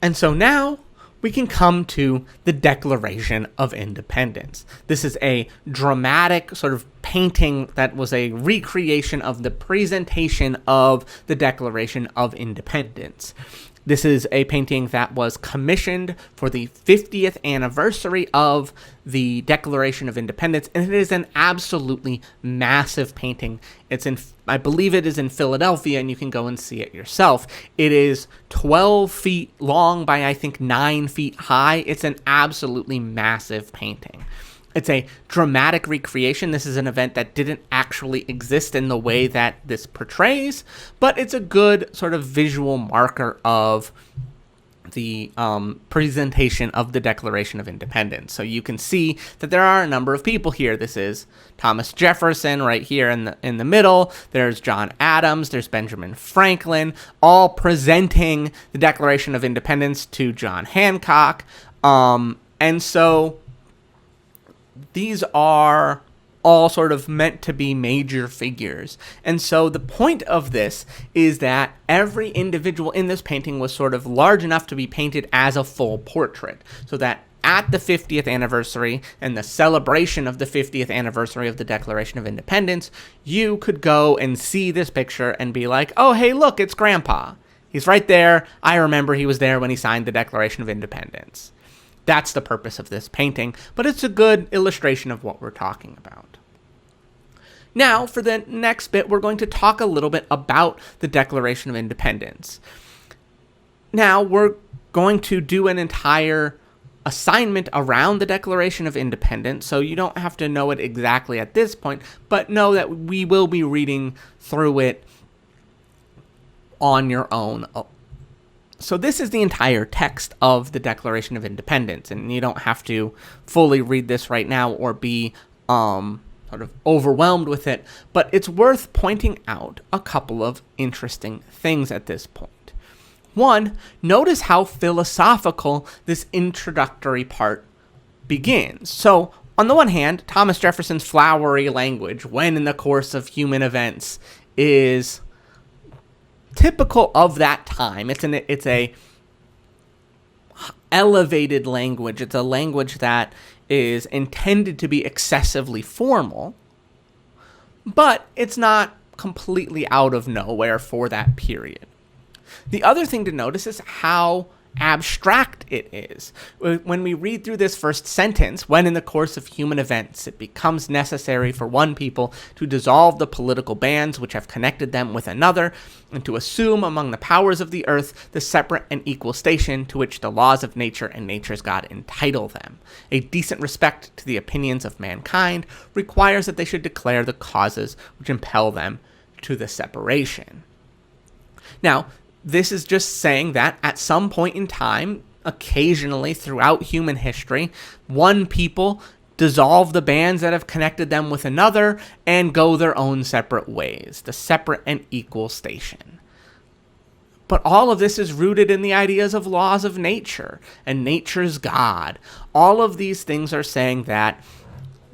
And so now we can come to the Declaration of Independence. This is a dramatic sort of painting that was a recreation of the presentation of the Declaration of Independence. This is a painting that was commissioned for the 50th anniversary of the Declaration of Independence, and it is an absolutely massive painting. I believe it is in Philadelphia, and you can go and see it yourself. It is 12 feet long by, I think, 9 feet high. It's an absolutely massive painting. It's a dramatic recreation. This is an event that didn't actually exist in the way that this portrays, but it's a good sort of visual marker of the presentation of the Declaration of Independence. So you can see that there are a number of people here. This is Thomas Jefferson right here in the middle. There's John Adams. There's Benjamin Franklin, all presenting the Declaration of Independence to John Hancock. And so these are all sort of meant to be major figures. And so the point of this is that every individual in this painting was sort of large enough to be painted as a full portrait, so that at the 50th anniversary and the celebration of the 50th anniversary of the Declaration of Independence, you could go and see this picture and be like, oh, hey, look, it's Grandpa. He's right there. I remember he was there when he signed the Declaration of Independence. That's the purpose of this painting, but it's a good illustration of what we're talking about. Now, for the next bit, we're going to talk a little bit about the Declaration of Independence. Now, we're going to do an entire assignment around the Declaration of Independence, so you don't have to know it exactly at this point, but know that we will be reading through it on your own. So this is the entire text of the Declaration of Independence, and you don't have to fully read this right now or be sort of overwhelmed with it, but it's worth pointing out a couple of interesting things at this point. One, notice how philosophical this introductory part begins. So, on the one hand, Thomas Jefferson's flowery language, when in the course of human events, is typical of that time. It's a elevated language. It's a language that is intended to be excessively formal, but it's not completely out of nowhere for that period. The other thing to notice is how abstract it is. When we read through this first sentence, when in the course of human events it becomes necessary for one people to dissolve the political bands which have connected them with another, and to assume among the powers of the earth the separate and equal station to which the laws of nature and nature's God entitle them. A decent respect to the opinions of mankind requires that they should declare the causes which impel them to the separation. Now, this is just saying that at some point in time, occasionally throughout human history, one people dissolve the bands that have connected them with another and go their own separate ways, the separate and equal station. But all of this is rooted in the ideas of laws of nature and nature's God. All of these things are saying that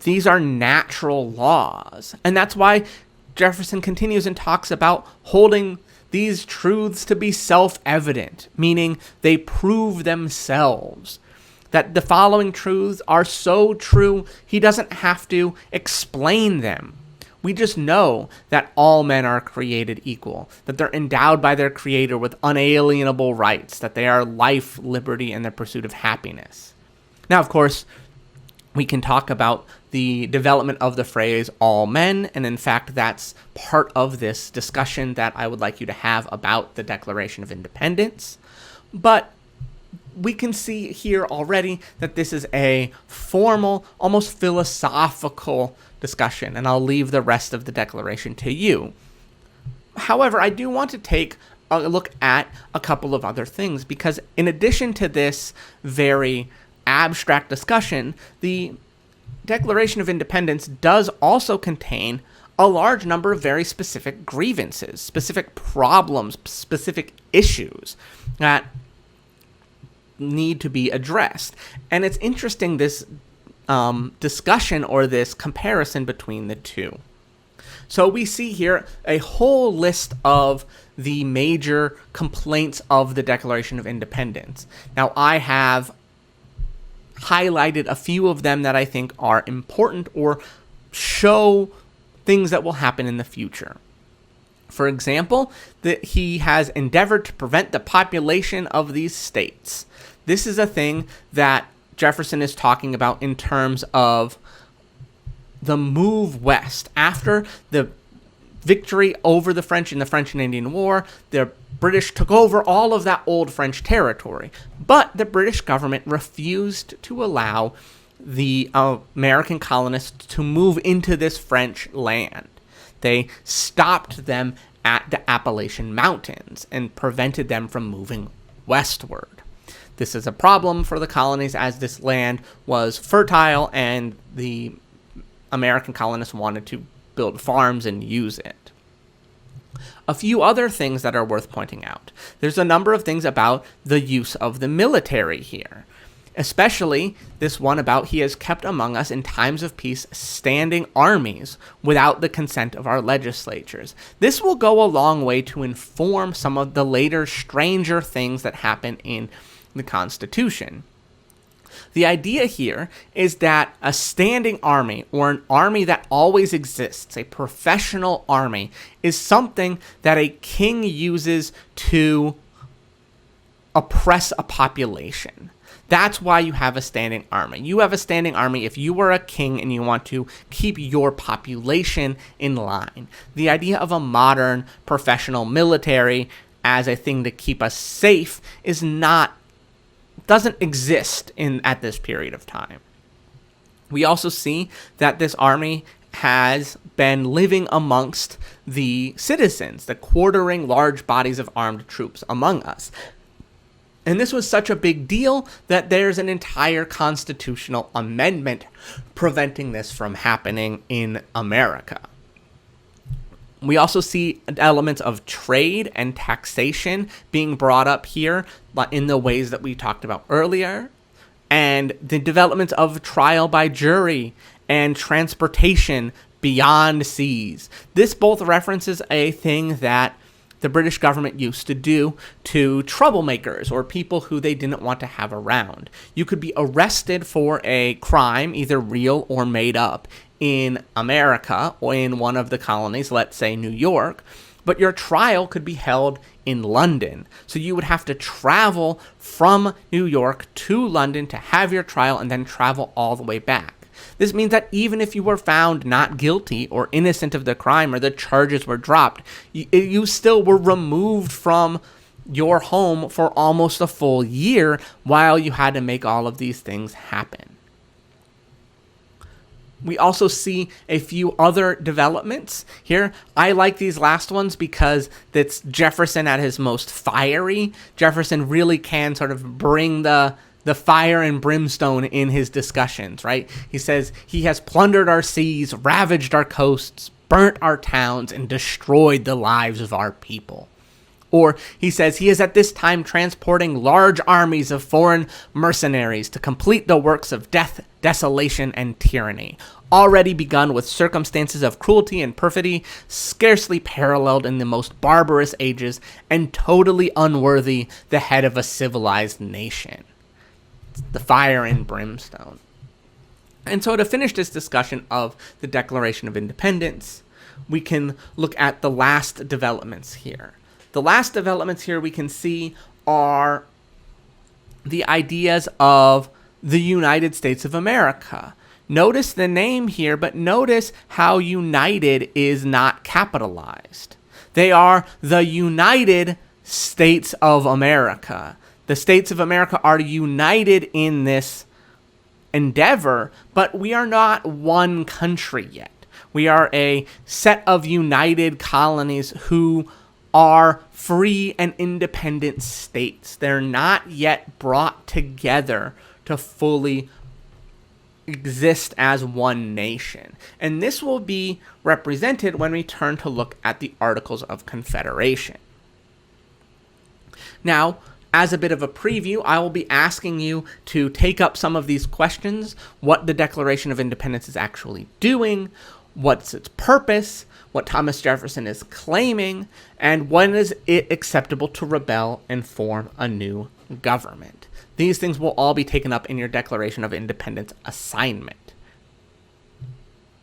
these are natural laws. And that's why Jefferson continues and talks about holding these truths to be self-evident, meaning they prove themselves. That the following truths are so true, he doesn't have to explain them. We just know that all men are created equal, that they're endowed by their Creator with unalienable rights, that they are life, liberty, and the pursuit of happiness. Now, of course, we can talk about the development of the phrase all men, and in fact, that's part of this discussion that I would like you to have about the Declaration of Independence. But we can see here already that this is a formal, almost philosophical discussion, and I'll leave the rest of the Declaration to you. However, I do want to take a look at a couple of other things, because in addition to this very abstract discussion, the Declaration of Independence does also contain a large number of very specific grievances, specific problems, specific issues that need to be addressed. And it's interesting, this discussion or this comparison between the two. So we see here a whole list of the major complaints of the Declaration of Independence. Now, I have highlighted a few of them that I think are important or show things that will happen in the future. For example, that he has endeavored to prevent the population of these states. This is a thing that Jefferson is talking about in terms of the move west. After the victory over the French in the French and Indian War, the British took over all of that old French territory. But the British government refused to allow the American colonists to move into this French land. They stopped them at the Appalachian Mountains and prevented them from moving westward. This is a problem for the colonies as this land was fertile and the American colonists wanted to build farms and use it. A few other things that are worth pointing out. There's a number of things about the use of the military here. Especially this one about he has kept among us in times of peace standing armies without the consent of our legislatures. This will go a long way to inform some of the later stranger things that happen in the Constitution. The idea here is that a standing army, or an army that always exists, a professional army, is something that a king uses to oppress a population. That's why you have a standing army. You have a standing army if you are a king and you want to keep your population in line. The idea of a modern professional military as a thing to keep us safe doesn't exist at this period of time. We also see that this army has been living amongst the citizens, the quartering large bodies of armed troops among us. And this was such a big deal that there's an entire constitutional amendment preventing this from happening in America. We also see elements of trade and taxation being brought up here in the ways that we talked about earlier, and the development of trial by jury and transportation beyond seas. This both references a thing that the British government used to do to troublemakers or people who they didn't want to have around. You could be arrested for a crime, either real or made up, in America or in one of the colonies, let's say New York, but your trial could be held in London. So you would have to travel from New York to London to have your trial and then travel all the way back. This means that even if you were found not guilty or innocent of the crime or the charges were dropped, you still were removed from your home for almost a full year while you had to make all of these things happen. We also see a few other developments here. I like these last ones because it's Jefferson at his most fiery. Jefferson really can sort of bring the fire and brimstone in his discussions, right? He says, he has plundered our seas, ravaged our coasts, burnt our towns, and destroyed the lives of our people. Or he says, he is at this time transporting large armies of foreign mercenaries to complete the works of death, desolation, and tyranny, already begun with circumstances of cruelty and perfidy, scarcely paralleled in the most barbarous ages, and totally unworthy the head of a civilized nation. The fire and brimstone. And so to finish this discussion of the Declaration of Independence, we can look at the last developments here. The last developments here we can see are the ideas of the United States of America. Notice the name here, but notice how United is not capitalized. They are the United States of America. The states of America are united in this endeavor, but we are not one country yet. We are a set of united colonies who are free and independent states. They're not yet brought together to fully exist as one nation. And this will be represented when we turn to look at the Articles of Confederation. Now, as a bit of a preview, I will be asking you to take up some of these questions, what the Declaration of Independence is actually doing, what's its purpose, what Thomas Jefferson is claiming, and when is it acceptable to rebel and form a new government. These things will all be taken up in your Declaration of Independence assignment.